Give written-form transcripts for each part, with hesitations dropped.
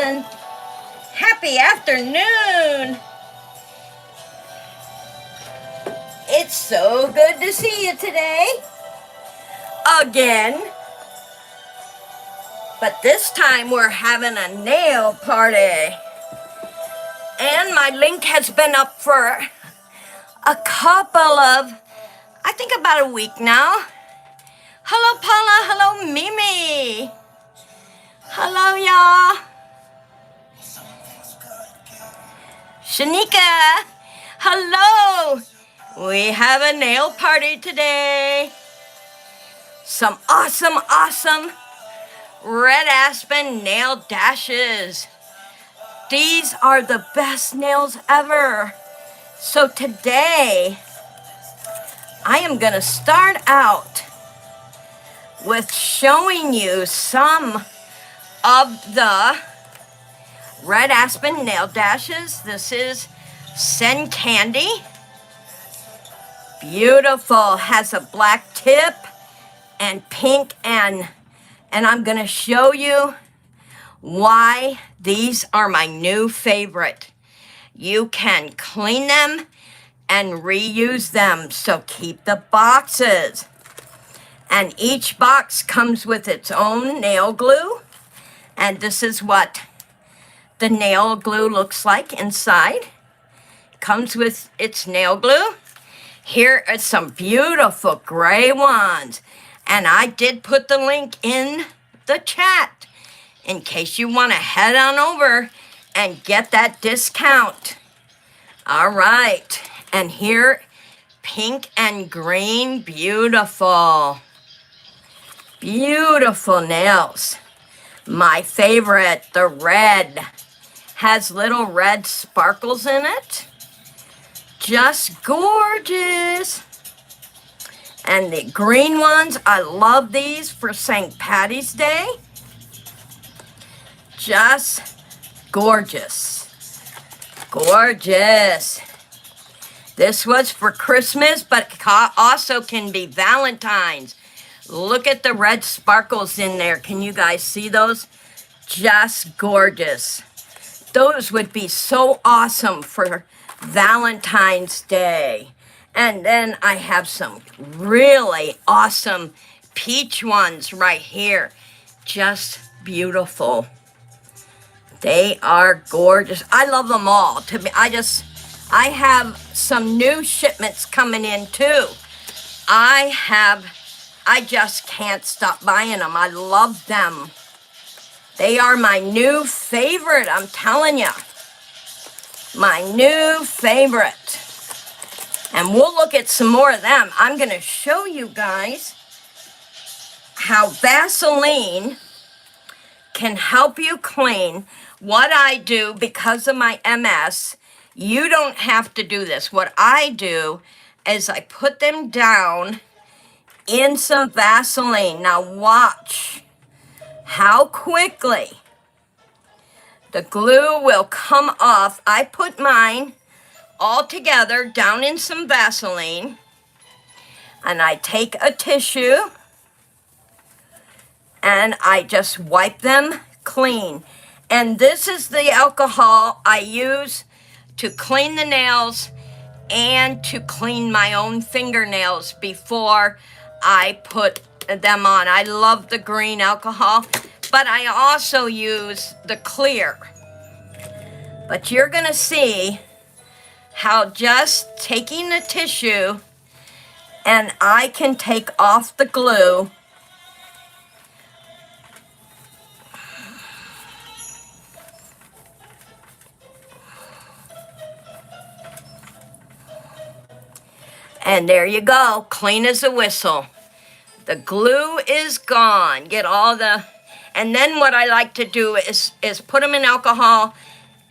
everyone. Happy afternoon. It's so good to see you today. Again. But this time we're having a nail party. And my link has been up for a couple of, I think about a week now. Hello, Paula. Hello, Mimi. Hello, y'all. Shanika. Hello. We have a nail party today. Some awesome red aspen nail dashes. These are the best nails ever. So today, I am going to start out with showing you some of the red aspen nail dashes. This is Send Candy. Beautiful, has a black tip and pink, and I'm gonna show you why these are my new favorite. You can clean them and reuse them, so keep the boxes. And each box comes with its own nail glue, and this is what the nail glue looks like inside. Comes with its nail glue. Here are some beautiful gray ones. And I did put the link in the chat in case you want to head on over and get that discount. All right. And here, pink and green, beautiful. Beautiful nails. My favorite, the red, has little red sparkles in it. Just gorgeous. And the green ones, I love these for St. Patty's Day. Just gorgeous. Gorgeous. This was for Christmas, but also can be Valentine's. Look at the red sparkles in there. Can you guys see those? Just gorgeous. Those would be so awesome for Valentine's Day. And then I have some really awesome peach ones right here. Just beautiful. They are gorgeous. I love them all. I have some new shipments coming in too. I just can't stop buying them. I love them. They are my new favorite, I'm telling you. My new favorite. And we'll look at some more of them. I'm going to show you guys how Vaseline can help you clean. What I do, because of my MS, you don't have to do this. What I do is I put them down in some Vaseline. Now watch how quickly the glue will come off. I put mine all together down in some Vaseline, and I take a tissue and I just wipe them clean. And this is the alcohol I use to clean the nails and to clean my own fingernails before I put them on. I love the green alcohol, but I also use the clear. But you're gonna see how just taking the tissue and I can take off the glue. And there you go, clean as a whistle. The glue is gone. Get all the, and then what I like to do is put them in alcohol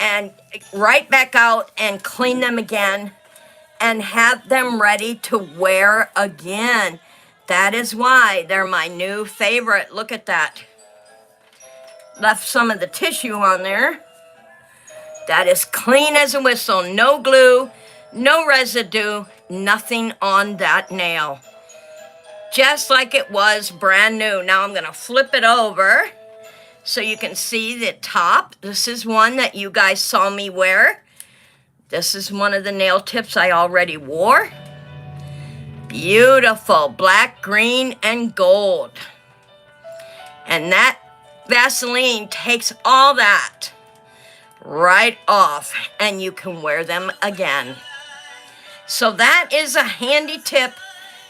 and right back out and clean them again and have them ready to wear again. That is why they're my new favorite. Look at that. Left some of the tissue on there. That is clean as a whistle. No glue, no residue, nothing on that nail. Just like it was brand new. Now I'm gonna flip it over so you can see the top. This is one that you guys saw me wear. This is one of the nail tips I already wore. Beautiful, black, green, and gold. And that Vaseline takes all that right off, and you can wear them again. So that is a handy tip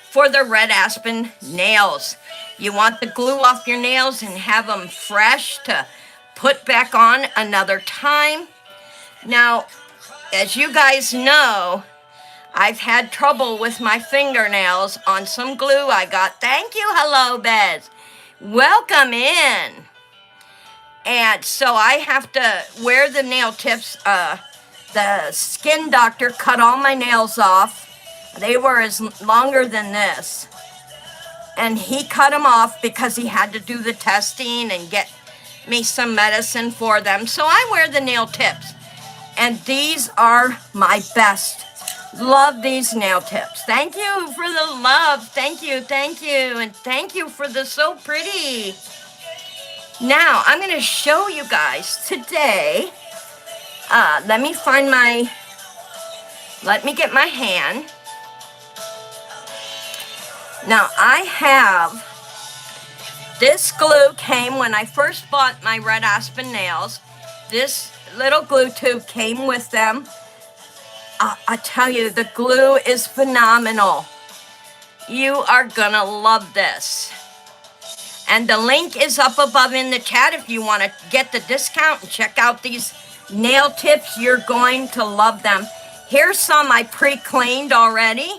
for the red aspen nails. You want the glue off your nails and have them fresh to put back on another time. Now, as you guys know, I've had trouble with my fingernails on some glue I got. Thank you, hello, Bez. Welcome in. And so I have to wear the nail tips. The skin doctor cut all my nails off. They were longer than this. And he cut them off because he had to do the testing and get me some medicine for them. So I wear the nail tips. And these are my best. Love these nail tips. Thank you for the love. Thank you, thank you. And thank you for the so pretty. Now, I'm going to show you guys today. Let me get my hand. Now, I have, this glue came when I first bought my red aspen nails. This little glue tube came with them. I tell you, the glue is phenomenal. You are gonna love this. And the link is up above in the chat if you want to get the discount and check out these nail tips. You're going to love them. Here's some I pre-cleaned already.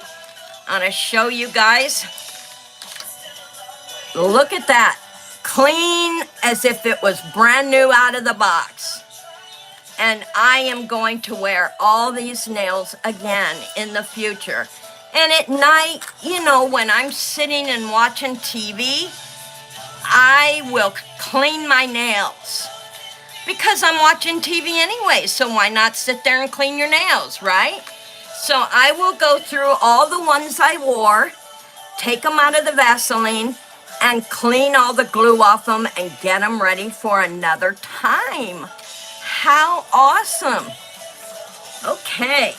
I'm gonna show you guys. Look at that. Clean as if it was brand new out of the box. And I am going to wear all these nails again in the future. And at night, you know, when I'm sitting and watching TV, I will clean my nails. Because I'm watching TV anyway, so why not sit there and clean your nails, right? So I will go through all the ones I wore, take them out of the Vaseline, and clean all the glue off them and get them ready for another time. How awesome. Okay.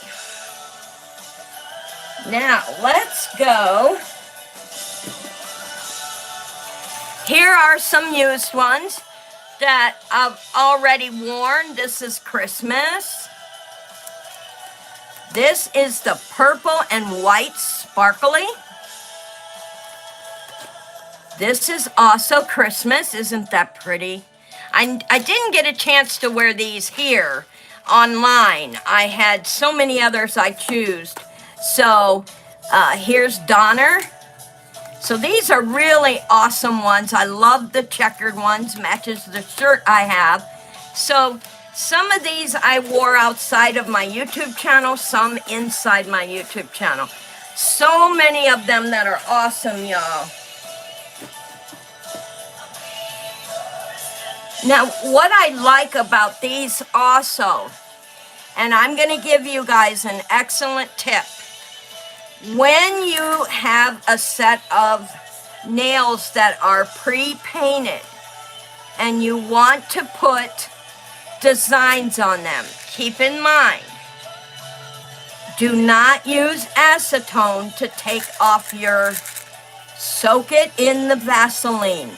Now, let's go. Here are some used ones that I've already worn. This is Christmas. This is the purple and white sparkly. This is also Christmas. Isn't that pretty? I didn't get a chance to wear these here online. I had so many others I chose. So here's Donner. So these are really awesome ones. I love the checkered ones. Matches the shirt I have. So some of these I wore outside of my YouTube channel. Some inside my YouTube channel. So many of them that are awesome, y'all. Now, what I like about these also, and I'm going to give you guys an excellent tip. When you have a set of nails that are pre-painted and you want to put designs on them, keep in mind, do not use acetone to take off your, soak it in the Vaseline.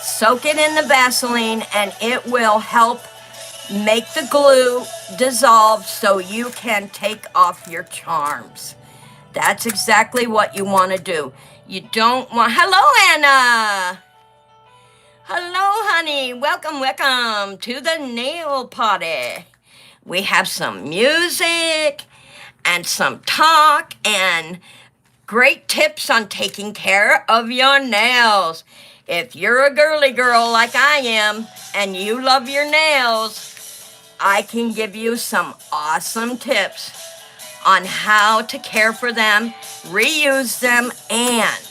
Soak it in the Vaseline and it will help make the glue dissolve so you can take off your charms. That's exactly what you want to do. You don't want... Hello, Anna! Hello, honey. Welcome, welcome to the nail party. We have some music and some talk and great tips on taking care of your nails. If you're a girly girl like I am and you love your nails, I can give you some awesome tips on how to care for them, reuse them, and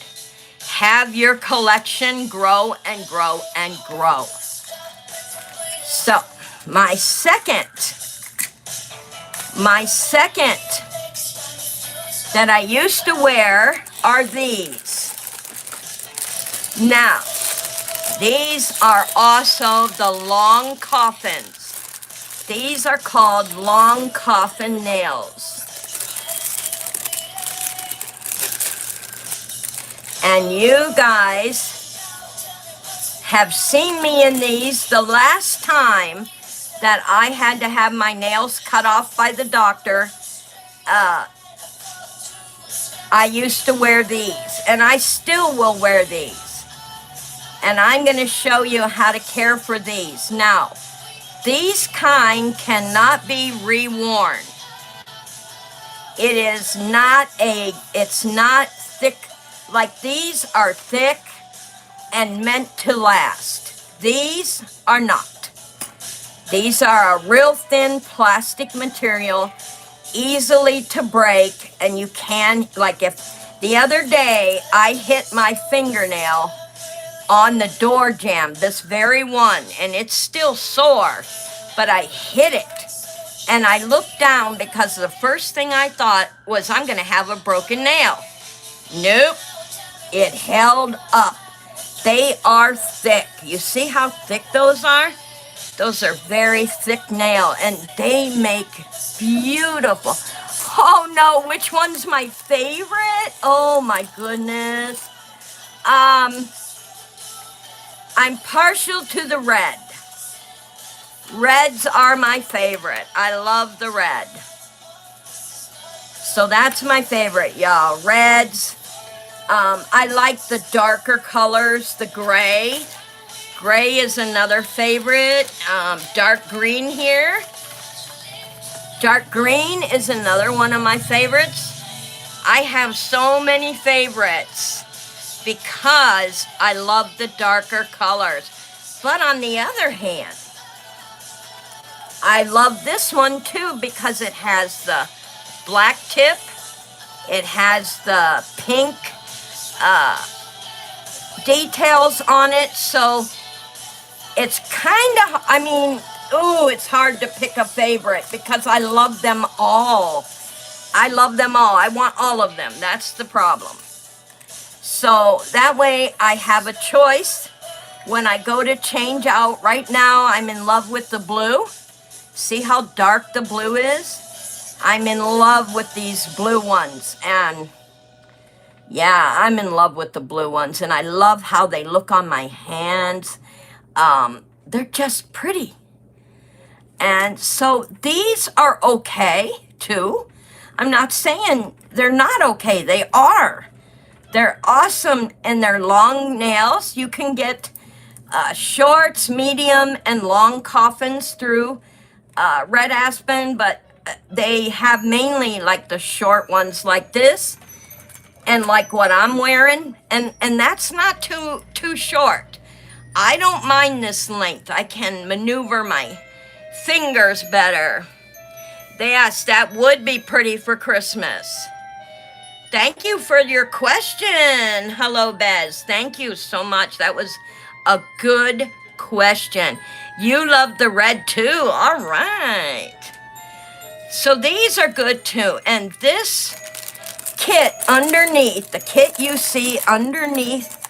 have your collection grow and grow and grow. So, my second that I used to wear are these. Now, These are also the long coffins. These are called long coffin nails. And you guys have seen me in these. The last time that I had to have my nails cut off by the doctor, I used to wear these, and I still will wear these. And I'm going to show you how to care for these. Now, these kind cannot be reworn. It's not thick, like these are thick and meant to last. These are not. These are a real thin plastic material, easily to break, and you can, like if the other day I hit my fingernail on the door jamb, this very one, and it's still sore, but I hit it. And I looked down because the first thing I thought was I'm going to have a broken nail. Nope. It held up. They are thick. You see how thick those are? Those are very thick nail, and they make beautiful. Oh no, which one's my favorite? Oh my goodness. I'm partial to the red. Reds are my favorite. I love the red. So that's my favorite, y'all. Reds. I like the darker colors, the gray. Gray is another favorite. Dark green here. Dark green is another one of my favorites. I have so many favorites because I love the darker colors. But on the other hand, I love this one too because it has the black tip. It has the pink details on it. So it's kind of, it's hard to pick a favorite because I love them all. I love them all. I want all of them. That's the problem. So that way I have a choice when I go to change out. Right now I'm in love with the blue. See how dark the blue is? I'm in love with these blue ones. And yeah, I'm in love with the blue ones. And I love how they look on my hands. They're just pretty. And so these are okay too. I'm not saying they're not okay. They are. They're awesome, and they're long nails. You can get shorts, medium, and long coffins through Red Aspen, but they have mainly like the short ones like this and like what I'm wearing, and that's not too short. I don't mind this length. I can maneuver my fingers better. Yes, that would be pretty for Christmas. Thank you for your question. Hello, Bez. Thank you so much. That was a good question. You love the red too. All right. So these are good too. And this kit underneath, the kit you see underneath,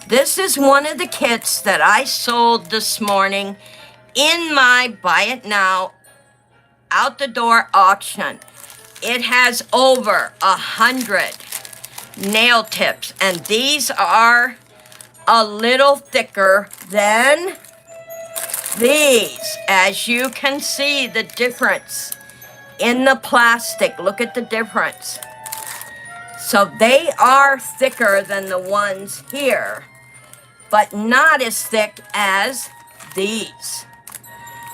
this is one of the kits that I sold this morning in my Buy It Now out the door auction. It has over 100 nail tips, and these are a little thicker than these. As you can see the difference in the plastic. Look at the difference. So they are thicker than the ones here, but not as thick as these.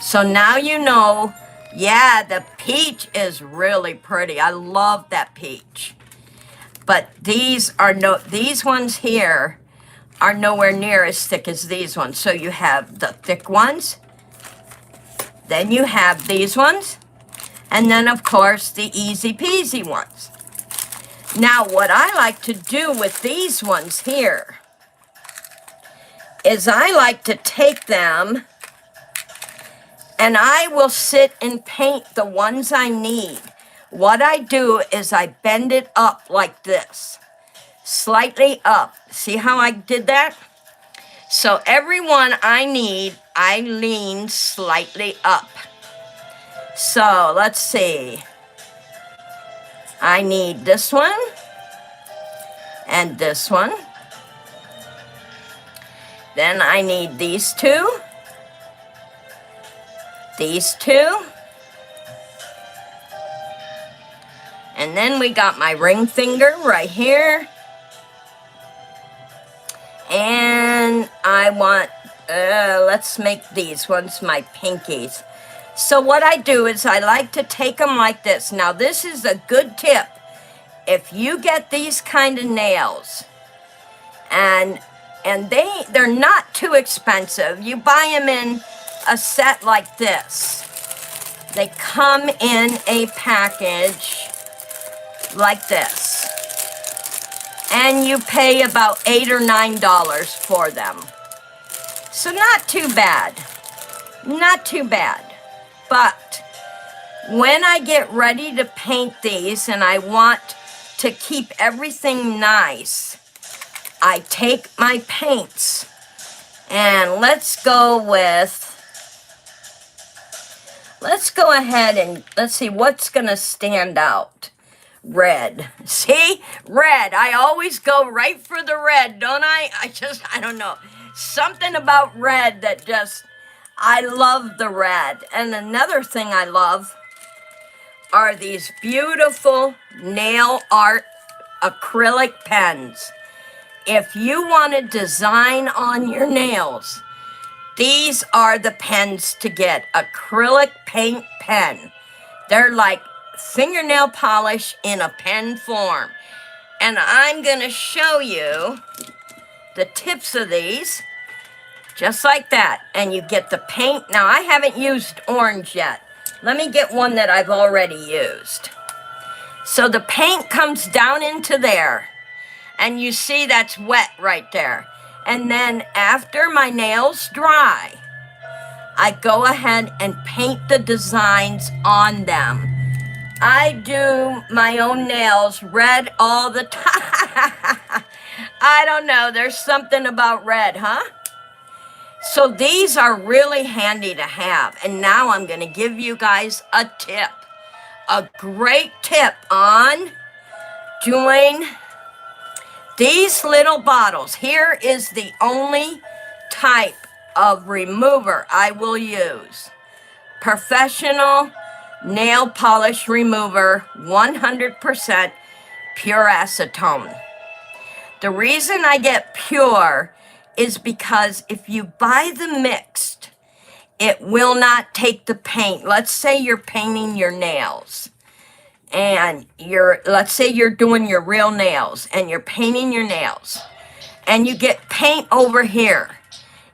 So now you know, yeah, the peach is really pretty. I love that peach. But these ones here are nowhere near as thick as these ones. So you have the thick ones, then you have these ones, and then of course the easy peasy ones. Now what I like to do with these ones here is I like to take them and I will sit and paint the ones I need. What I do is I bend it up like this, slightly up. See how I did that? So every one I lean slightly up. So let's see. I need this one and this one. Then I need these two, and then we got my ring finger right here. And I want, let's make these ones my pinkies. So what I do is I like to take them like this. Now this is a good tip. If you get these kind of nails, and they're not too expensive. You buy them in a set like this. They come in a package like this. And you pay about $8 or $9 for them. So not too bad. Not too bad. But when I get ready to paint these and I want to keep everything nice, I take my paints and let's go ahead and let's see what's gonna stand out. Red. See? Red. I always go right for the red, don't I? I don't know. Something about red that I love the red. And another thing I love are these beautiful nail art acrylic pens. If you want to design on your nails, these are the pens to get. Acrylic paint pen. They're like fingernail polish in a pen form. And I'm going to show you the tips of these, just like that. And you get the paint. Now, I haven't used orange yet. Let me get one that I've already used. So the paint comes down into there. And you see that's wet right there. And then after my nails dry, I go ahead and paint the designs on them. I do my own nails red all the time. I don't know, there's something about red, huh? So these are really handy to have. And now I'm gonna give you guys a tip. A great tip on doing these little bottles. Here is the only type of remover I will use. Professional nail polish remover, 100% pure acetone. The reason I get pure is because if you buy the mixed, it will not take the paint. Let's say you're painting your nails. And let's say you're doing your real nails and you're painting your nails and you get paint over here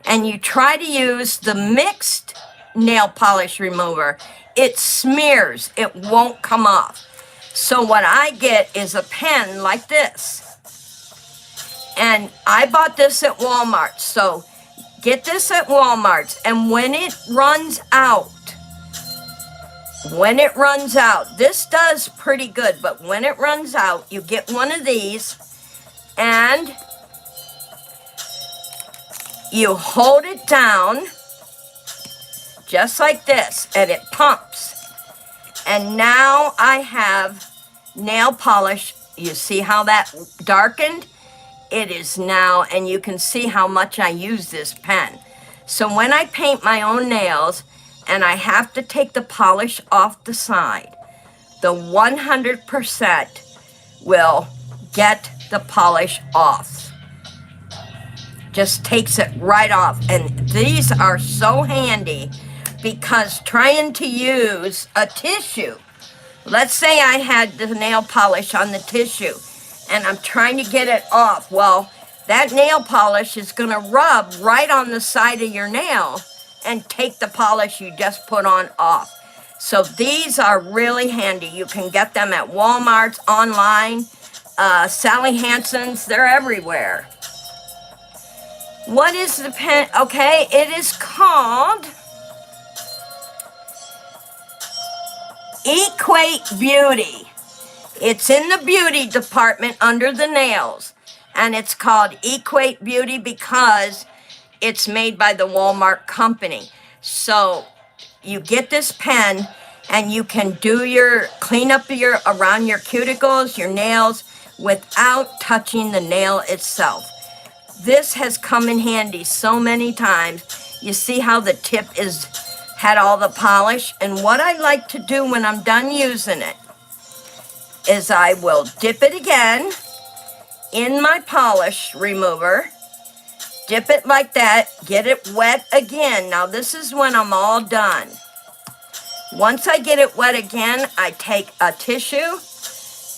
and you try to use the mixed nail polish remover, it smears, it won't come off. So what I get is a pen like this. And I bought this at Walmart. So get this at Walmart, and when it runs out, this does pretty good, but when it runs out, you get one of these and you hold it down just like this and it pumps. And now I have nail polish. You see how that darkened? It is now, and you can see how much I use this pen. So when I paint my own nails, and I have to take the polish off the side, the 100% will get the polish off. Just takes it right off. And these are so handy because trying to use a tissue, let's say I had the nail polish on the tissue and I'm trying to get it off. Well, that nail polish is gonna rub right on the side of your nail and take the polish you just put on off. So these are really handy. You can get them at Walmart, online, Sally Hansen's, they're everywhere. What is the pen? Okay, it is called Equate Beauty. It's in the beauty department under the nails. And it's called Equate Beauty because It's made by the Walmart company. So you get this pen and you can do clean up around your cuticles, your nails, without touching the nail itself. This has come in handy so many times. You see how the tip had all the polish? And what I like to do when I'm done using it is I will dip it again in my polish remover. Dip it like that, get it wet again. Now this is when I'm all done. Once I get it wet again, I take a tissue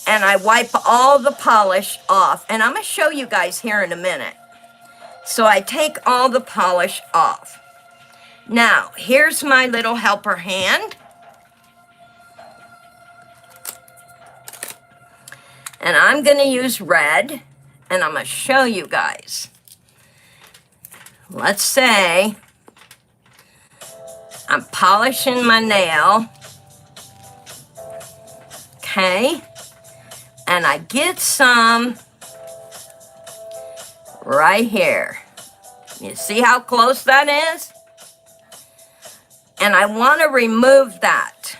and I wipe all the polish off. And I'm gonna show you guys here in a minute. So I take all the polish off. Now, here's my little helper hand. And I'm gonna use red, and I'm gonna show you guys. Let's say I'm polishing my nail, okay? And I get some right here. You see how close that is? And I want to remove that.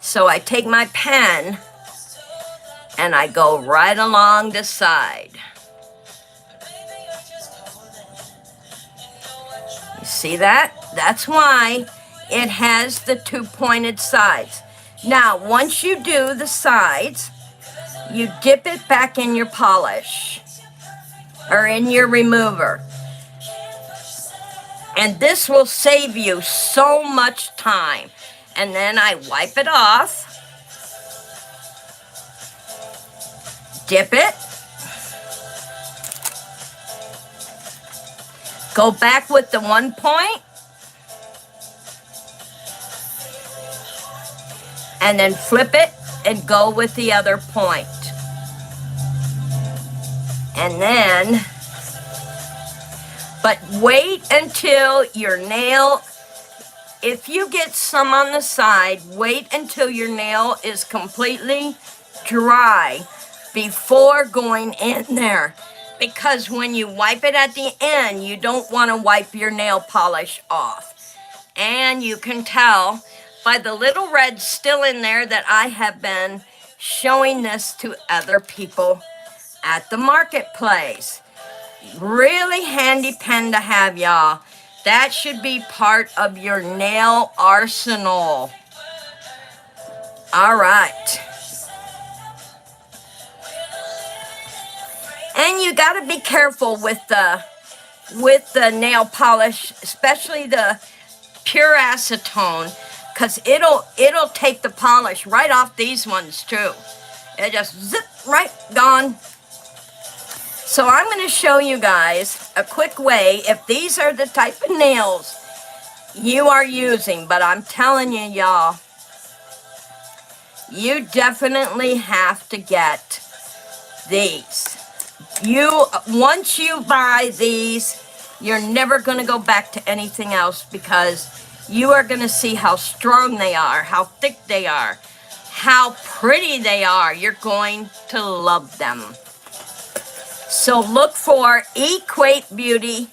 So I take my pen and I go right along the side. You see that? That's why it has the two pointed sides. Now, once you do the sides, you dip it back in your polish or in your remover. And this will save you so much time. And then I wipe it off, dip it, go back with the 1 point, and then flip it and go with the other point. And then, but wait until your nail, if you get some on the side, wait until your nail is completely dry before going in there. Because when you wipe it at the end, you don't want to wipe your nail polish off. And you can tell by the little red still in there that I have been showing this to other people at the marketplace. Really handy pen to have, y'all. That should be part of your nail arsenal. All right. And you got to be careful with the nail polish, especially the pure acetone, because it'll take the polish right off these ones too. It just zip right gone. So I'm going to show you guys a quick way if these are the type of nails you are using. But I'm telling you, y'all, you definitely have to get these. Once you buy these, you're never going to go back to anything else, because you are going to see how strong they are, how thick they are, how pretty they are. You're going to love them. So look for Equate Beauty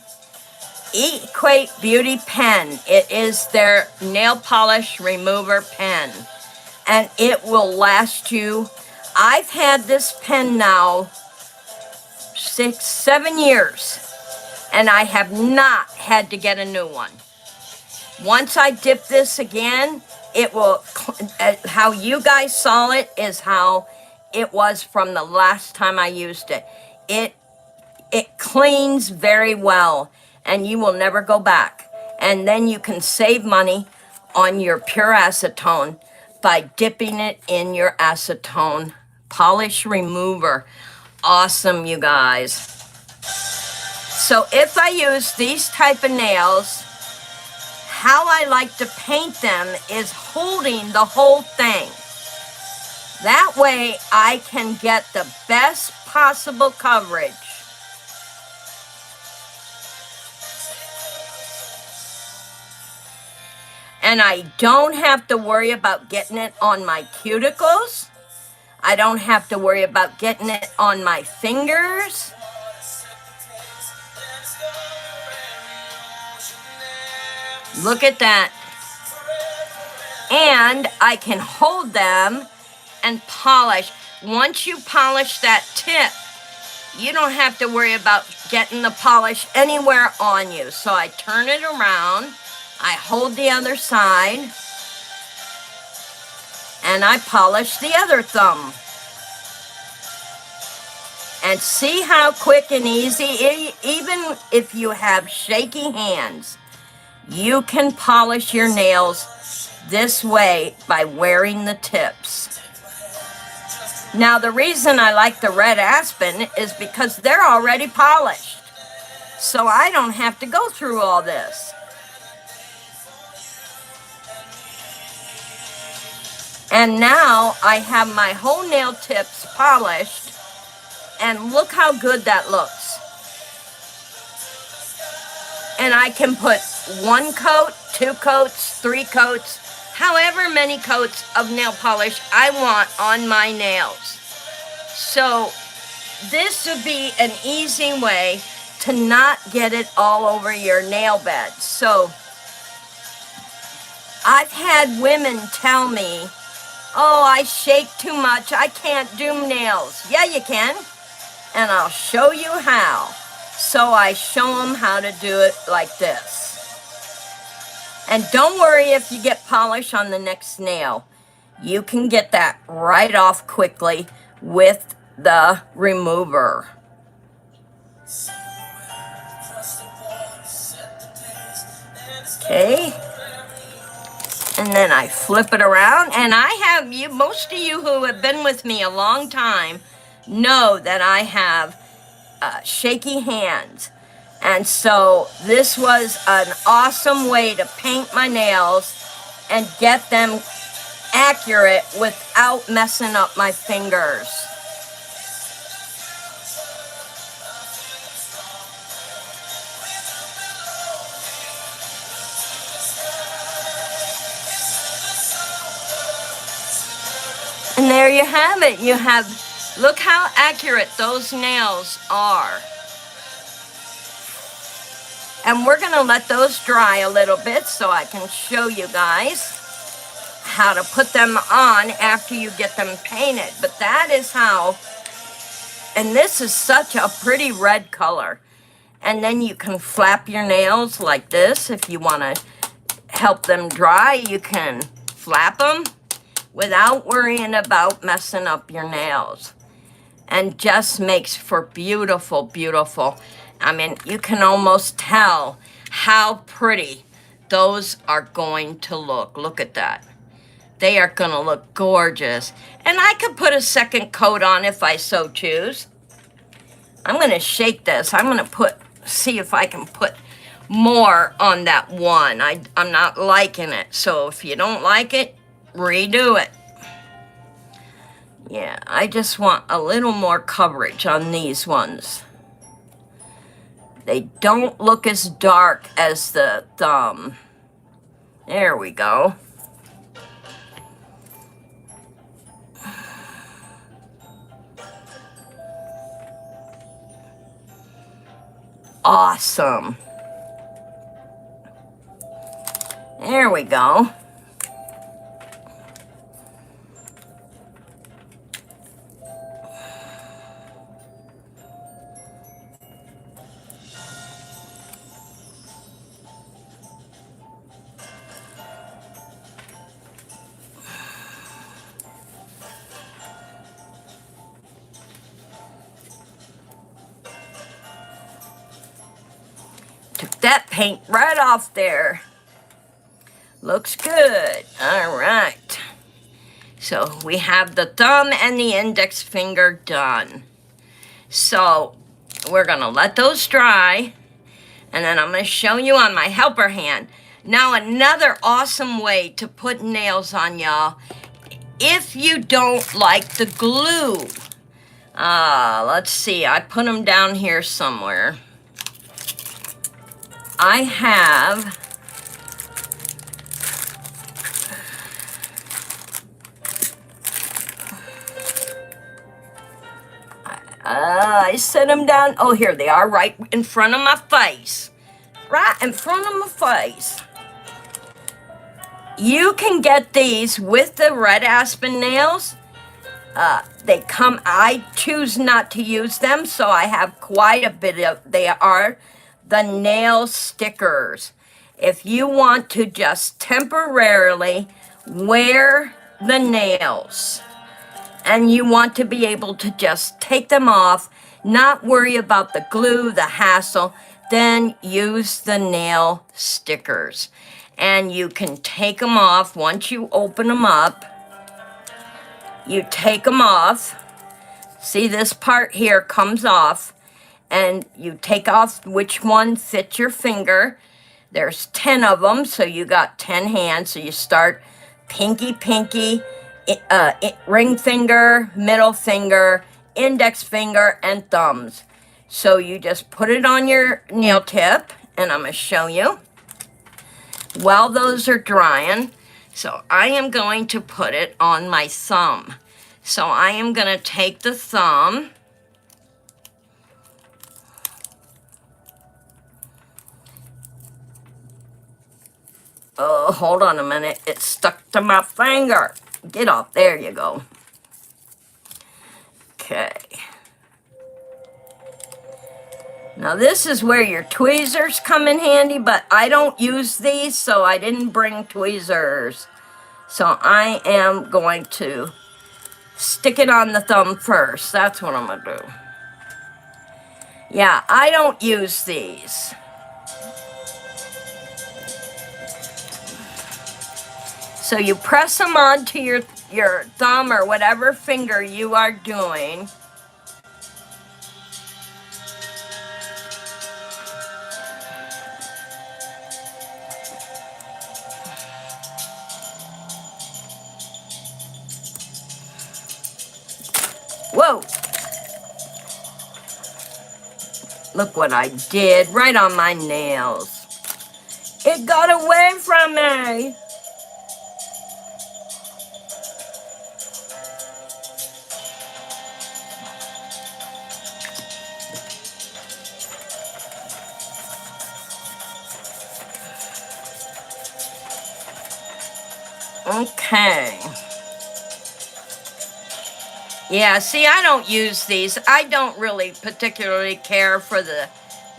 pen. It is their nail polish remover pen, and it will last you. I've had this pen now 6-7 years, and I have not had to get a new one. Once I dip this again, it will, how you guys saw it is how it was from the last time I used it. It cleans very well, and you will never go back. And then you can save money on your pure acetone by dipping it in your acetone polish remover. Awesome, you guys. So if I use these type of nails, how I like to paint them is holding the whole thing. That way I can get the best possible coverage. And I don't have to worry about getting it on my cuticles. I don't have to worry about getting it on my fingers. Look at that. And I can hold them and polish. Once you polish that tip, you don't have to worry about getting the polish anywhere on you. So I turn it around, I hold the other side, and I polish the other thumb. And see how quick and easy, even if you have shaky hands, you can polish your nails this way by wearing the tips. Now, the reason I like the red aspen is because they're already polished. So I don't have to go through all this. And now I have my whole nail tips polished. And look how good that looks. And I can put 1 coat, 2 coats, 3 coats, however many coats of nail polish I want on my nails. So this would be an easy way to not get it all over your nail bed. So I've had women tell me, oh, I shake too much, I can't do nails. Yeah, you can. And I'll show you how. So I show them how to do it like this. And don't worry if you get polish on the next nail. You can get that right off quickly with the remover. Okay. And then I flip it around. And I have you, most of you who have been with me a long time know that I have shaky hands. And so this was an awesome way to paint my nails and get them accurate without messing up my fingers. And there you have it. You have, look how accurate those nails are. And we're going to let those dry a little bit so I can show you guys how to put them on after you get them painted. But that is how, and this is such a pretty red color. And then you can flap your nails like this. If you want to help them dry, you can flap them without worrying about messing up your nails. And just makes for beautiful, beautiful. I mean, you can almost tell how pretty those are going to look. Look at that. They are going to look gorgeous. And I could put a second coat on if I so choose. I'm going to shake this. I'm going to see if I can put more on that one. I'm not liking it. So if you don't like it, redo it. Yeah, I just want a little more coverage on these ones. They don't look as dark as the thumb. There we go. Awesome. There we go. Took that paint right off there. Looks good. All right. So we have the thumb and the index finger done. So we're going to let those dry. And then I'm going to show you on my helper hand. Now another awesome way to put nails on, y'all. If you don't like the glue. Let's see. I put them down here somewhere. I have I set them down. Oh, here they are, right in front of my face. Right in front of my face. You can get these with the red aspen nails. They come, I choose not to use them, so I have quite a bit of, they are the nail stickers. If you want to just temporarily wear the nails and you want to be able to just take them off, not worry about the glue, the hassle, then use the nail stickers. And you can take them off once you open them up. You take them off. See, this part here comes off, and you take off which one fits your finger. There's 10 of them, so you got 10 hands. So you start pinky, ring finger, middle finger, index finger, and thumbs. So you just put it on your nail tip, and I'm going to show you. While those are drying, so I am going to put it on my thumb. So I am going to take the thumb, oh, hold on a minute, it's stuck to my finger. Get off, there you go. Okay. Now this is where your tweezers come in handy, but I don't use these, so I didn't bring tweezers. So I am going to stick it on the thumb first. That's what I'm going to do. Yeah, I don't use these. So you press them onto your thumb or whatever finger you are doing. Whoa! Look what I did, right on my nails. It got away from me. Okay. Yeah, see, I don't use these. I don't really particularly care for the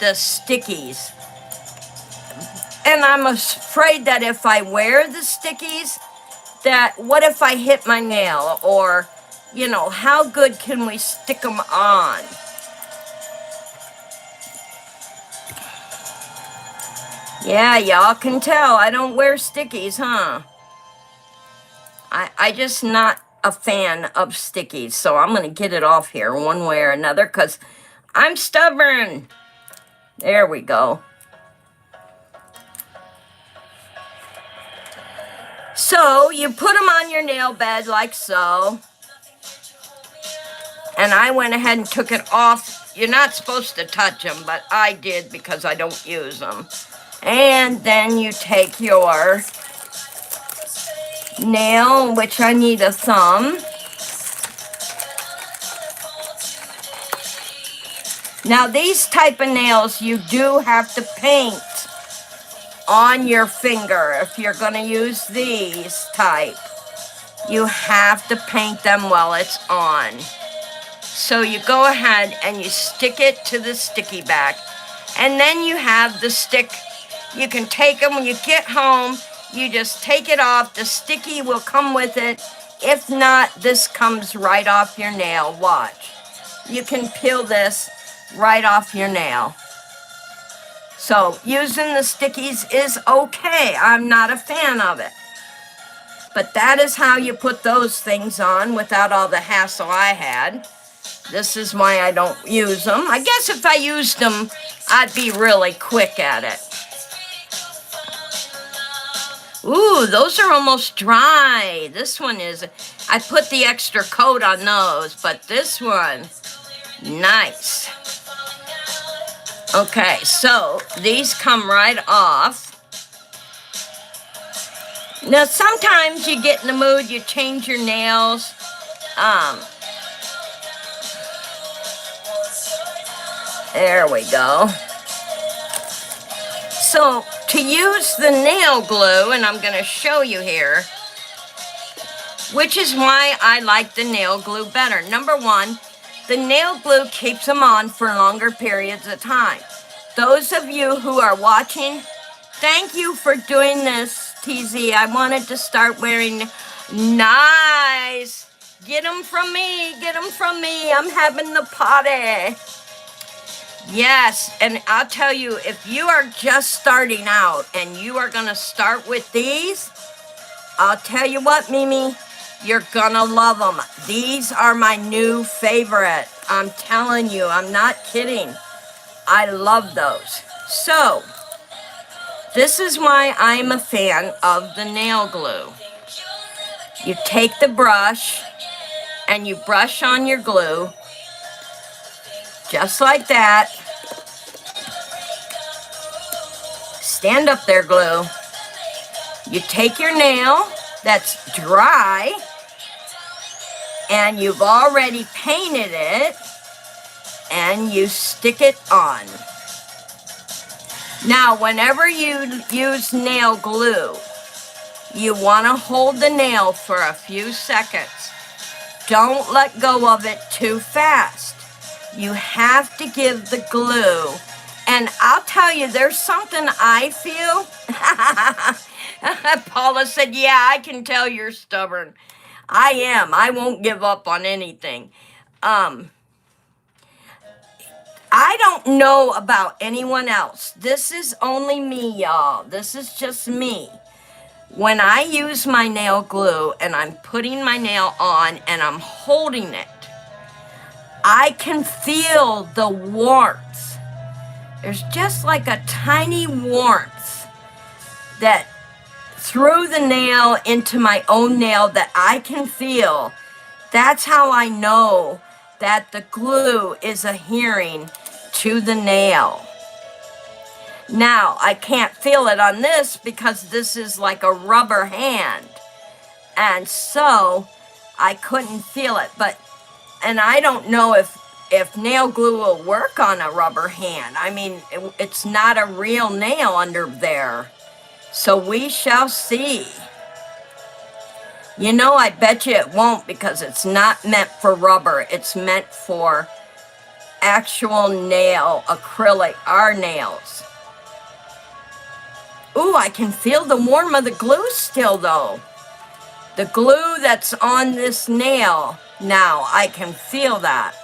stickies. And I'm afraid that if I wear the stickies, that what if I hit my nail? Or, you know, how good can we stick them on? Yeah, y'all can tell I don't wear stickies, huh? I just not a fan of stickies, so I'm going to get it off here one way or another because I'm stubborn. There we go. So you put them on your nail bed like so. And I went ahead and took it off. You're not supposed to touch them, but I did because I don't use them. And then you take your nail, which I need a thumb. Now these type of nails you do have to paint on your finger. If you're going to use these type, you have to paint them while it's on. So you go ahead and you stick it to the sticky back. And then you have the stick. You can take them when you get home. You just take it off. The sticky will come with it. If not, this comes right off your nail. Watch. You can peel this right off your nail. So using the stickies is okay. I'm not a fan of it. But that is how you put those things on without all the hassle I had. This is why I don't use them. I guess if I used them, I'd be really quick at it. Ooh, those are almost dry. This one is, I put the extra coat on those, but this one, nice. Okay, so these come right off. Now, sometimes you get in the mood, you change your nails. There we go. So, to use the nail glue, and I'm going to show you here, which is why I like the nail glue better. Number one, the nail glue keeps them on for longer periods of time. Those of you who are watching, thank you for doing this, TZ. I wanted to start wearing nice. Get them from me. Get them from me. I'm having the party. Yes, and I'll tell you, if you are just starting out and you are going to start with these, I'll tell you what, Mimi, you're going to love them. These are my new favorite. I'm telling you, I'm not kidding. I love those. So, this is why I'm a fan of the nail glue. You take the brush and you brush on your glue, just like that. Stand up there, glue. You take your nail that's dry and you've already painted it and you stick it on. Now, whenever you use nail glue, you want to hold the nail for a few seconds. Don't let go of it too fast. You have to give the glue. And I'll tell you, there's something I feel. Paula said, yeah, I can tell you're stubborn. I am. I won't give up on anything. I don't know about anyone else. This is only me, y'all. This is just me. When I use my nail glue and I'm putting my nail on and I'm holding it, I can feel the warmth. There's just like a tiny warmth that through the nail into my own nail that I can feel. That's how I know that the glue is adhering to the nail. Now, I can't feel it on this because this is like a rubber hand. And so I couldn't feel it. And I don't know if nail glue will work on a rubber hand. I mean, it's not a real nail under there. So we shall see. You know, I bet you it won't because it's not meant for rubber. It's meant for actual nail, acrylic, our nails. Ooh, I can feel the warmth of the glue still though. The glue that's on this nail now, I can feel that.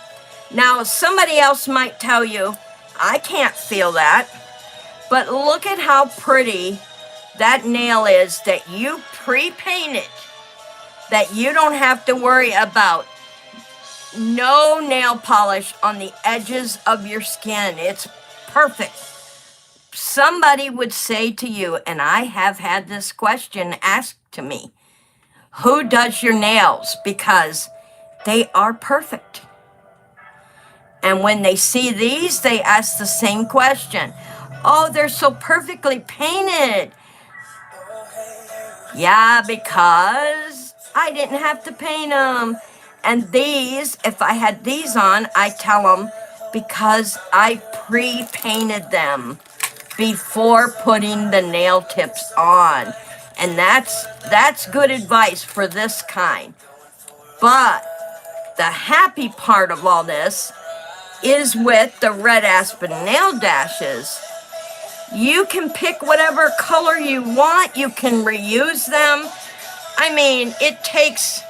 Now, somebody else might tell you, I can't feel that. But look at how pretty that nail is that you pre-painted, that you don't have to worry about no nail polish on the edges of your skin. It's perfect. Somebody would say to you, and I have had this question asked to me, who does your nails? Because they are perfect. And when they see these, they ask the same question. Oh, they're so perfectly painted. Yeah, because I didn't have to paint them. And these, if I had these on, I tell them because I pre-painted them before putting the nail tips on. And that's good advice for this kind. But the happy part of all this is with the red aspen nail dashes. You can pick whatever color you want. You can reuse them. I mean, it takes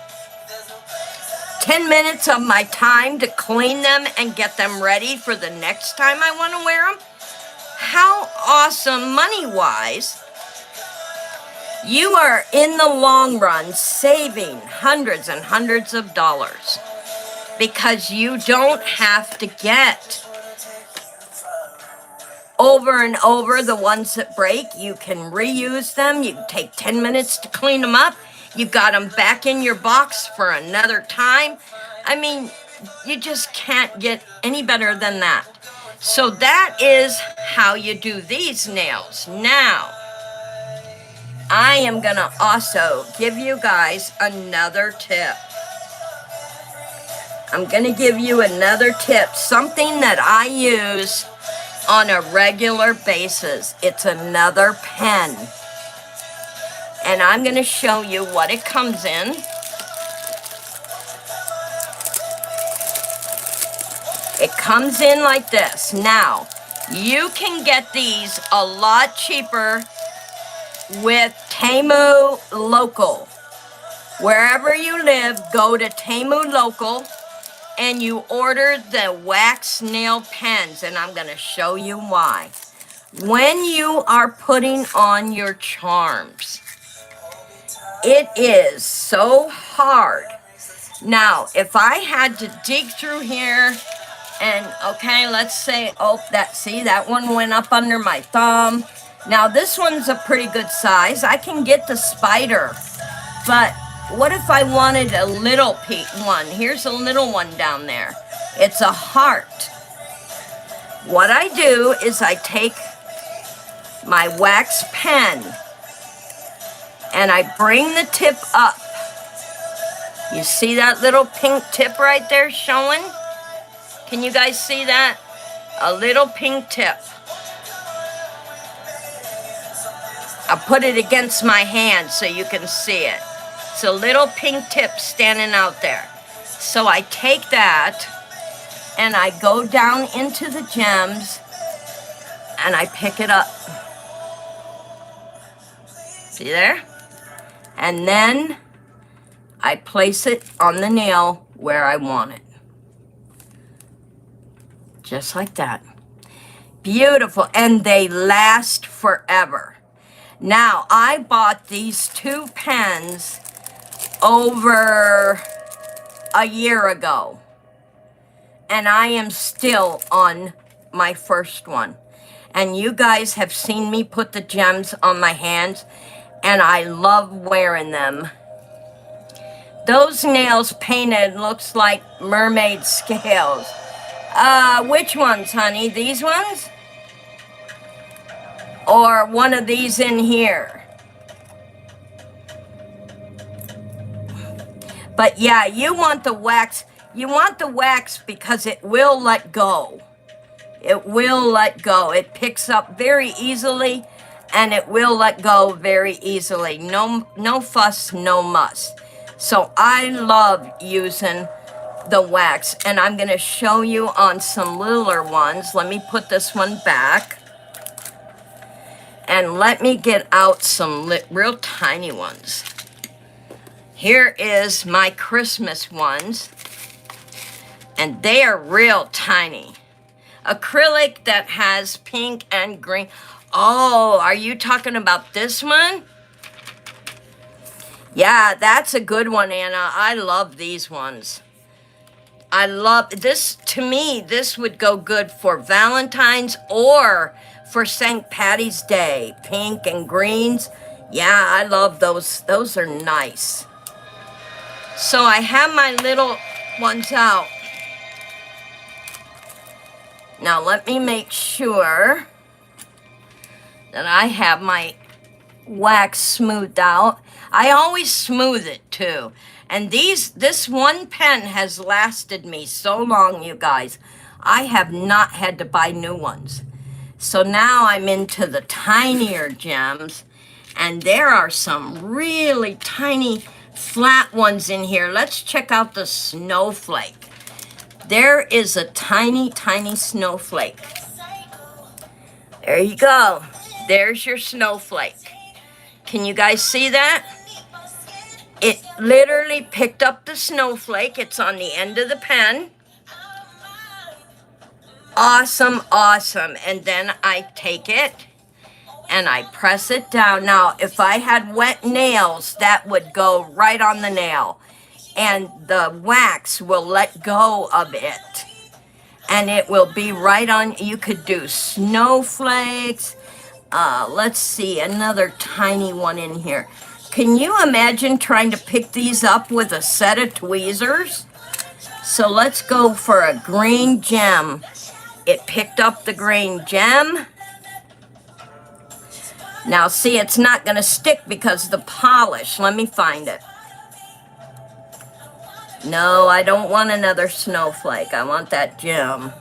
10 minutes of my time to clean them and get them ready for the next time I want to wear them. How awesome, money-wise. You are, in the long run, saving hundreds and hundreds of dollars because you don't have to get over and over the ones that break. You can reuse them. You take 10 minutes to clean them up. You got them back in your box for another time. I mean, you just can't get any better than that. So that is how you do these nails. Now, I am going to also give you guys another tip. I'm going to give you another tip, something that I use on a regular basis. It's another pen. And I'm going to show you what it comes in. It comes in like this. Now, you can get these a lot cheaper with Temu Local. Wherever you live, go to Temu Local and you order the wax nail pens, and I'm going to show you why. When you are putting on your charms, it is so hard. Now, if I had to dig through here and, okay, let's say, oh, that one went up under my thumb. Now, this one's a pretty good size. I can get the spider, but what if I wanted a little one? Here's a little one down there. It's a heart. What I do is I take my wax pen and I bring the tip up. You see that little pink tip right there showing? Can you guys see that? A little pink tip. I'll put it against my hand so you can see it. It's a little pink tip standing out there. So I take that and I go down into the gems and I pick it up. See there? And then I place it on the nail where I want it. Just like that. Beautiful. And they last forever. Now, I bought these 2 pens over a year ago. And I am still on my first one. And you guys have seen me put the gems on my hands. And I love wearing them. Those nails painted looks like mermaid scales. Which ones, honey? These ones? Or one of these in here? But yeah, you want the wax. You want the wax because it will let go. It will let go. It picks up very easily and it will let go very easily. No fuss, no muss. So I love using the wax, and I'm going to show you on some littler ones. Let me put this one back. And let me get out some real tiny ones. Here is my Christmas ones. And they are real tiny. Acrylic that has pink and green. Oh, are you talking about this one? Yeah, that's a good one, Anna. I love these ones. I love this. To me, this would go good for Valentine's or for St. Patty's Day. Pink and greens. Yeah, I love those. Those are nice. So I have my little ones out. Now let me make sure that I have my wax smoothed out. I always smooth it too. And this one pen has lasted me so long, you guys. I have not had to buy new ones. So now I'm into the tinier gems. And there are some really tiny flat ones in here. Let's check out the snowflake. There is a tiny, tiny snowflake. There you go. There's your snowflake. Can you guys see that? It literally picked up the snowflake. It's on the end of the pen. Awesome, awesome. And then I take it and I press it down. Now, if I had wet nails, that would go right on the nail. And the wax will let go of it. And it will be right on. You could do snowflakes. Let's see, another tiny one in here. Can you imagine trying to pick these up with a set of tweezers? So let's go for a green gem. It picked up the green gem. Now see, it's not going to stick because of the polish. Let me find it. No, I don't want another snowflake. I want that gem.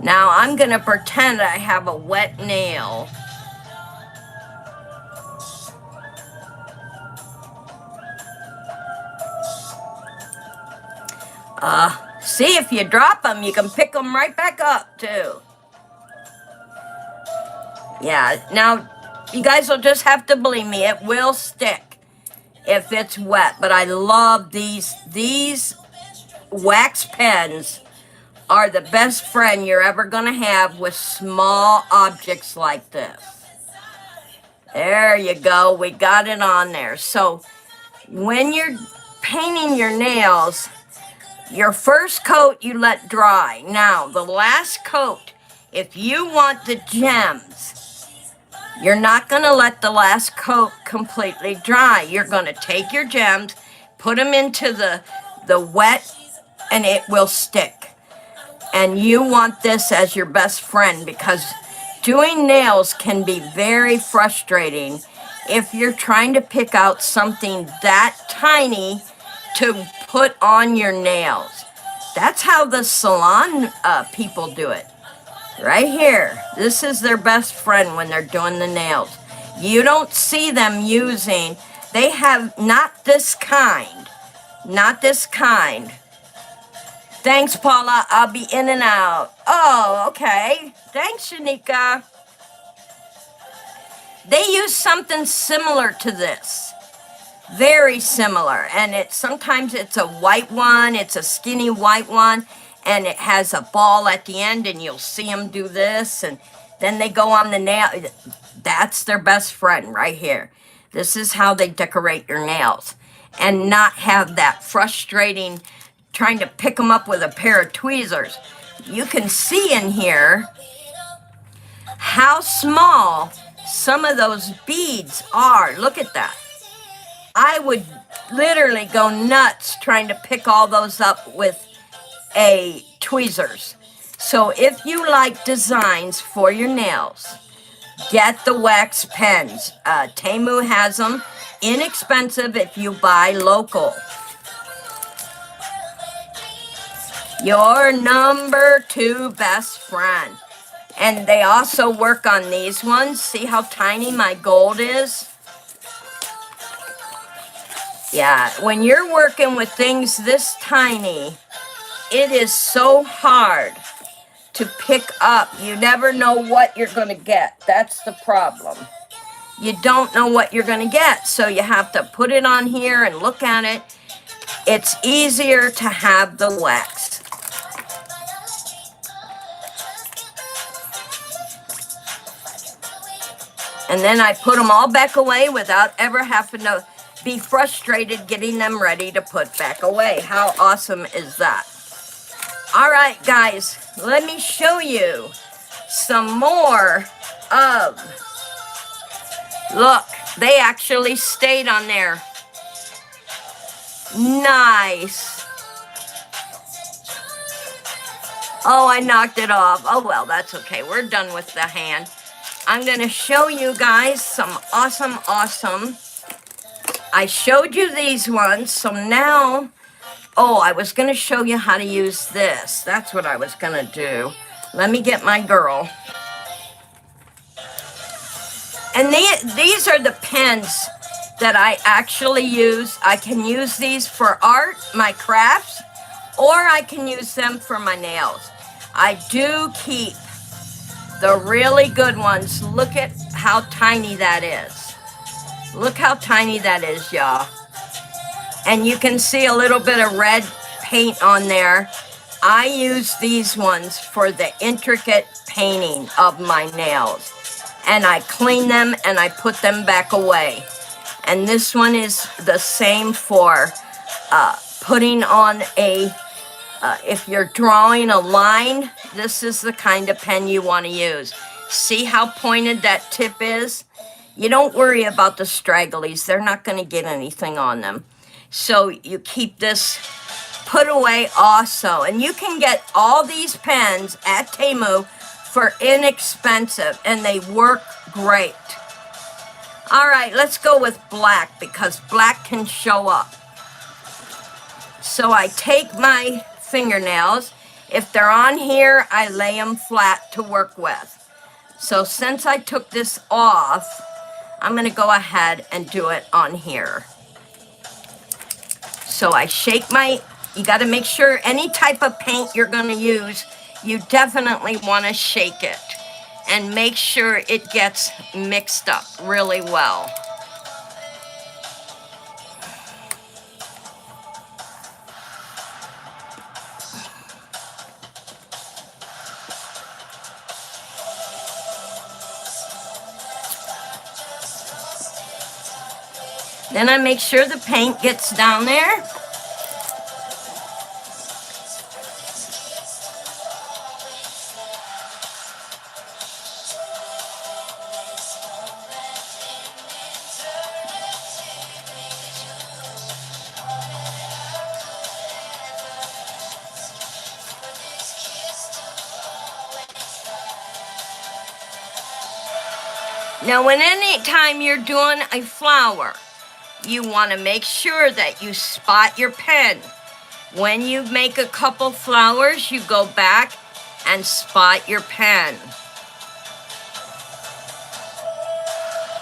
Now I'm gonna pretend I have a wet nail. See, if you drop them, you can pick them right back up too. Yeah, now you guys will just have to believe me, it will stick if it's wet, but I love these. These wax pens are the best friend you're ever gonna have with small objects like this. There you go, we got it on there. So when you're painting your nails, your first coat you let dry. Now, the last coat, if you want the gems, you're not going to let the last coat completely dry. You're going to take your gems, put them into the wet, and it will stick. And you want this as your best friend because doing nails can be very frustrating if you're trying to pick out something that tiny to put on your nails. That's how the salon people do it. Right here. This is their best friend when they're doing the nails. You don't see them using, they have not this kind. Not this kind. Thanks, Paula. I'll be in and out. Oh, okay. Thanks, Shanika. They use something similar to this. Very similar, and sometimes it's a white one, it's a skinny white one, and it has a ball at the end, and you'll see them do this, and then they go on the nail. That's their best friend right here. This is how they decorate your nails, and not have that frustrating trying to pick them up with a pair of tweezers. You can see in here how small some of those beads are. Look at that. I would literally go nuts trying to pick all those up with a tweezers. So if you like designs for your nails, get the wax pens. Temu has them. Inexpensive if you buy local. Your number 2 best friend. And they also work on these ones. See how tiny my gold is? Yeah, when you're working with things this tiny, it is so hard to pick up. You never know what you're going to get. That's the problem. You don't know what you're going to get, so you have to put it on here and look at it. It's easier to have the wax. And then I put them all back away without ever having to be frustrated getting them ready to put back away. How awesome is that? All right, guys, let me show you some more of, look, they actually stayed on there. Nice. Oh, I knocked it off. Oh, well, that's okay. We're done with the hand. I'm going to show you guys some awesome. I showed you these ones, so now, oh, I was going to show you how to use this. That's what I was going to do. Let me get my girl. And these are the pens that I actually use. I can use these for art, my crafts, or I can use them for my nails. I do keep the really good ones. Look at how tiny that is. Look how tiny that is, y'all. And you can see a little bit of red paint on there. I use these ones for the intricate painting of my nails. And I clean them and I put them back away. And this one is the same for putting on a, if you're drawing a line, this is the kind of pen you want to use. See how pointed that tip is? You don't worry about the stragglies. They're not going to get anything on them. So you keep this put away also. And you can get all these pens at Temu for inexpensive, and they work great. All right, let's go with black because black can show up. So I take my fingernails. If they're on here, I lay them flat to work with. So since I took this off, I'm gonna go ahead and do it on here. So I shake you gotta make sure any type of paint you're gonna use, you definitely wanna shake it and make sure it gets mixed up really well. Then I make sure the paint gets down there. Now, any time you're doing a flower, you want to make sure that you spot your pen. When you make a couple flowers, you go back and spot your pen.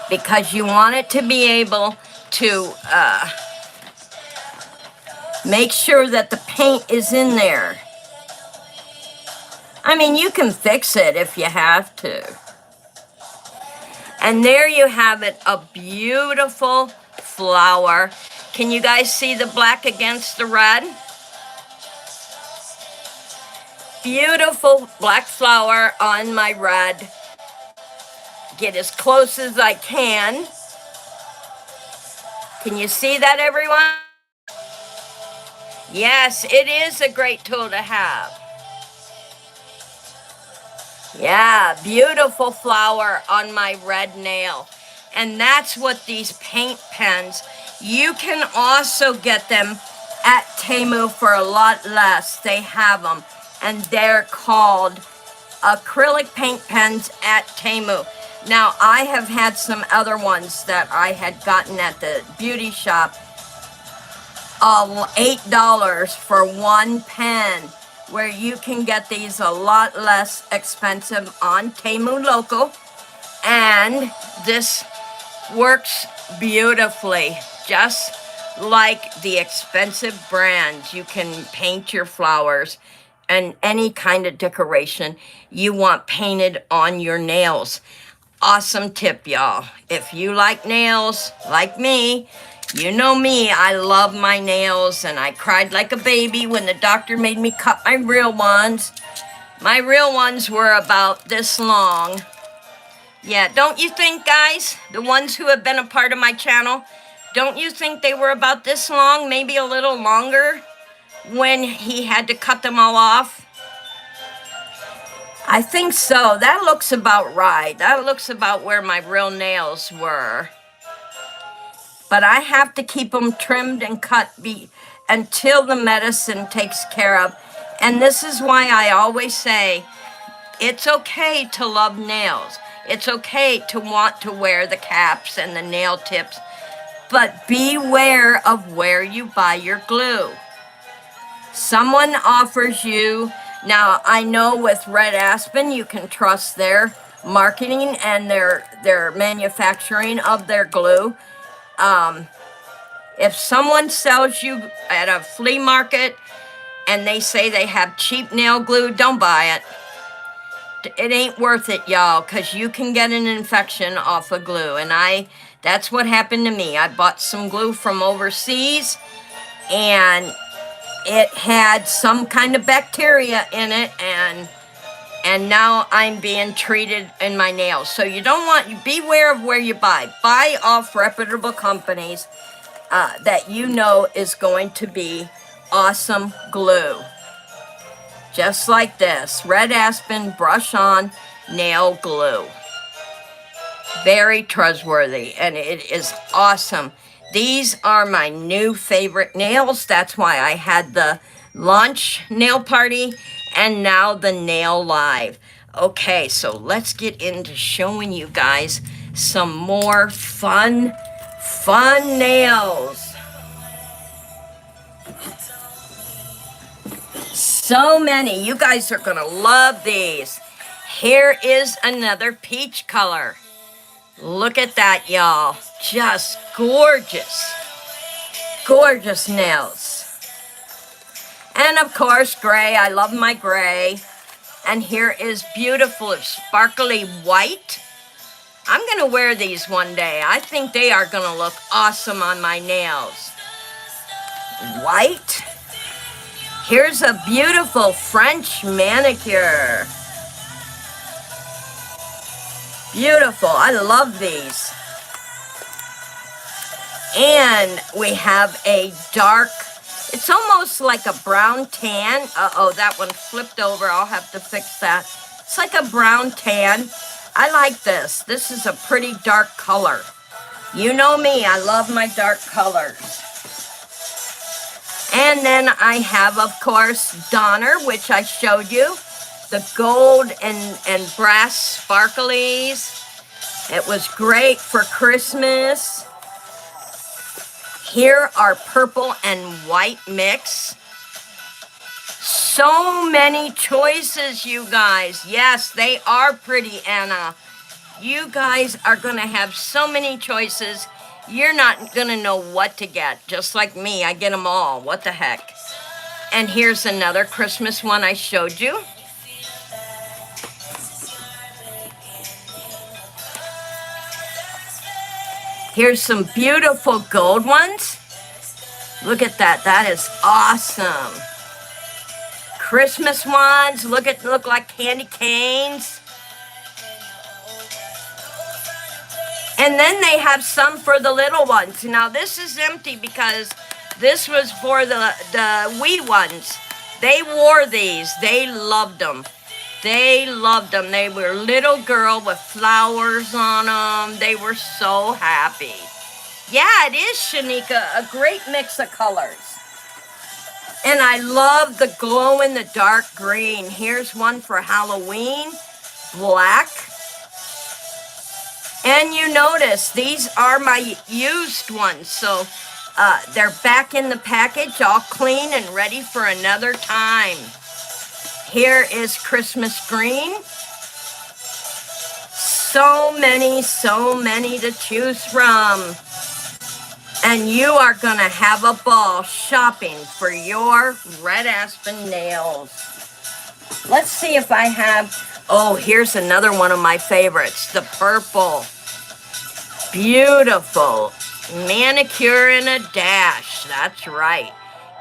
Because you want it to be able to make sure that the paint is in there. I mean, you can fix it if you have to. And there you have it, a beautiful flower. Can you guys see the black against the red? Beautiful black flower on my red. Get as close as I can. Can you see that, everyone? Yes, it is a great tool to have. Yeah, beautiful flower on my red nail. And that's what these paint pens, you can also get them at Temu for a lot less. They have them, and they're called acrylic paint pens at Temu. Now, I have had some other ones that I had gotten at the beauty shop, $8 for one pen, where you can get these a lot less expensive on Temu Local. And this works beautifully, just like the expensive brands. You can paint your flowers and any kind of decoration you want painted on your nails. Awesome tip, y'all. If you like nails, like me, you know me, I love my nails, and I cried like a baby when the doctor made me cut my real ones. My real ones were about this long. Yeah, don't you think, guys, the ones who have been a part of my channel, don't you think they were about this long, maybe a little longer, when he had to cut them all off? I think so. That looks about right. That looks about where my real nails were. But I have to keep them trimmed and cut until the medicine takes care of. And this is why I always say, it's okay to love nails. It's okay to want to wear the caps and the nail tips. But beware of where you buy your glue. Someone offers you, now I know with Red Aspen, you can trust their marketing and their manufacturing of their glue. If someone sells you at a flea market and they say they have cheap nail glue, don't buy it. It ain't worth it, y'all, because you can get an infection off of glue. And that's what happened to me. I bought some glue from overseas, and it had some kind of bacteria in it, and now I'm being treated in my nails. So you don't want, beware of where you buy. Buy off reputable companies that you know is going to be awesome glue. Just like this, Red Aspen Brush On Nail Glue. Very trustworthy, and it is awesome. These are my new favorite nails. That's why I had the launch nail party and now the nail live. Okay, so let's get into showing you guys some more fun nails. So many. You guys are going to love these. Here is another peach color. Look at that, y'all. Just gorgeous. Gorgeous nails. And of course, gray. I love my gray. And here is beautiful, sparkly white. I'm going to wear these one day. I think they are going to look awesome on my nails. White. Here's a beautiful French manicure. Beautiful. I love these. And we have a dark, it's almost like a brown tan. Uh-oh, that one flipped over. I'll have to fix that. It's like a brown tan. I like this. This is a pretty dark color. You know me, I love my dark colors. And then I have, of course, Donner, which I showed you. The gold and brass sparklies. It was great for Christmas. Here are purple and white mix. So many choices, you guys. Yes, they are pretty, Anna. You guys are going to have so many choices. You're not going to know what to get. Just like me, I get them all. What the heck? And here's another Christmas one I showed you. Here's some beautiful gold ones. Look at that. That is awesome. Christmas ones. Look like candy canes. And then they have some for the little ones. Now this is empty because this was for the wee ones. They wore these. They loved them. They loved them. They were little girl with flowers on them. They were so happy. Yeah, it is, Shanika. A great mix of colors. And I love the glow in the dark green. Here's one for Halloween. Black. And you notice these are my used ones. So they're back in the package, all clean and ready for another time. Here is Christmas green. So many to choose from. And you are going to have a ball shopping for your red aspen nails. Let's see if I have, oh, here's another one of my favorites, the purple. Beautiful. Manicure in a dash, that's right.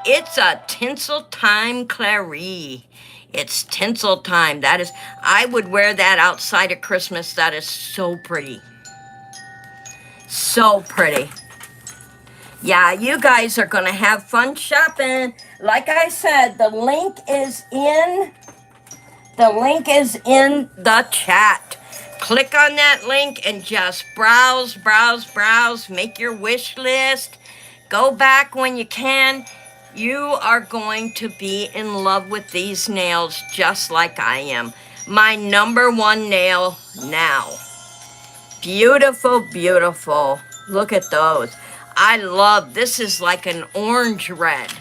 It's a tinsel time clary. It's tinsel time. That is, I would wear that outside of Christmas. That is so pretty. So pretty. Yeah, you guys are going to have fun shopping. Like I said, the link is in the chat. Click on that link and just browse, make your wish list. Go back when you can. You are going to be in love with these nails just like I am. My number one nail now. Beautiful, beautiful. Look at those. I love, this is like an orange red.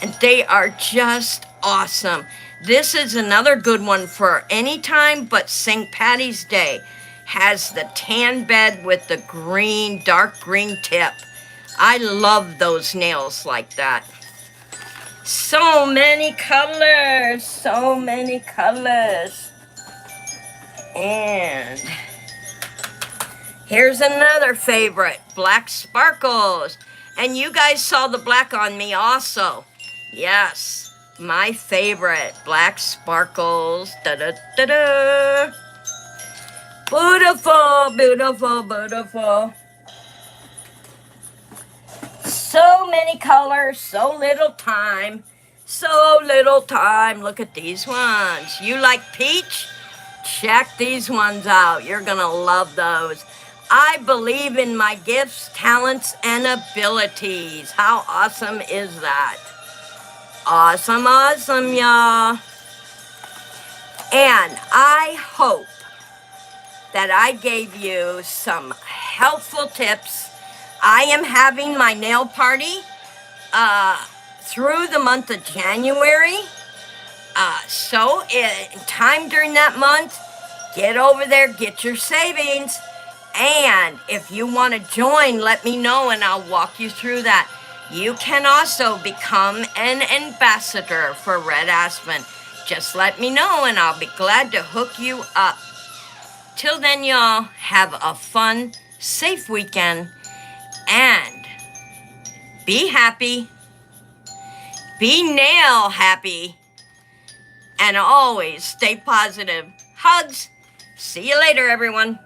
And they are just awesome. This is another good one for any time but St. Patty's Day. Has the tan bed with the green, dark green tip. I love those nails like that. So many colors, so many colors. And here's another favorite, black sparkles. And you guys saw the black on me also. Yes, my favorite, black sparkles. Da-da-da-da. Beautiful, beautiful, beautiful. So many colors, so little time. So little time. Look at these ones. You like peach? Check these ones out. You're going to love those. I believe in my gifts, talents, and abilities. How awesome is that? Awesome, awesome, y'all. And I hope that I gave you some helpful tips. I am having my nail party through the month of January. Time during that month, get over there, get your savings. And if you want to join, let me know and I'll walk you through that. You can also become an ambassador for Red Aspen. Just let me know and I'll be glad to hook you up. Till then, y'all, have a fun, safe weekend and be happy, be nail happy, and always stay positive. Hugs. See you later, everyone.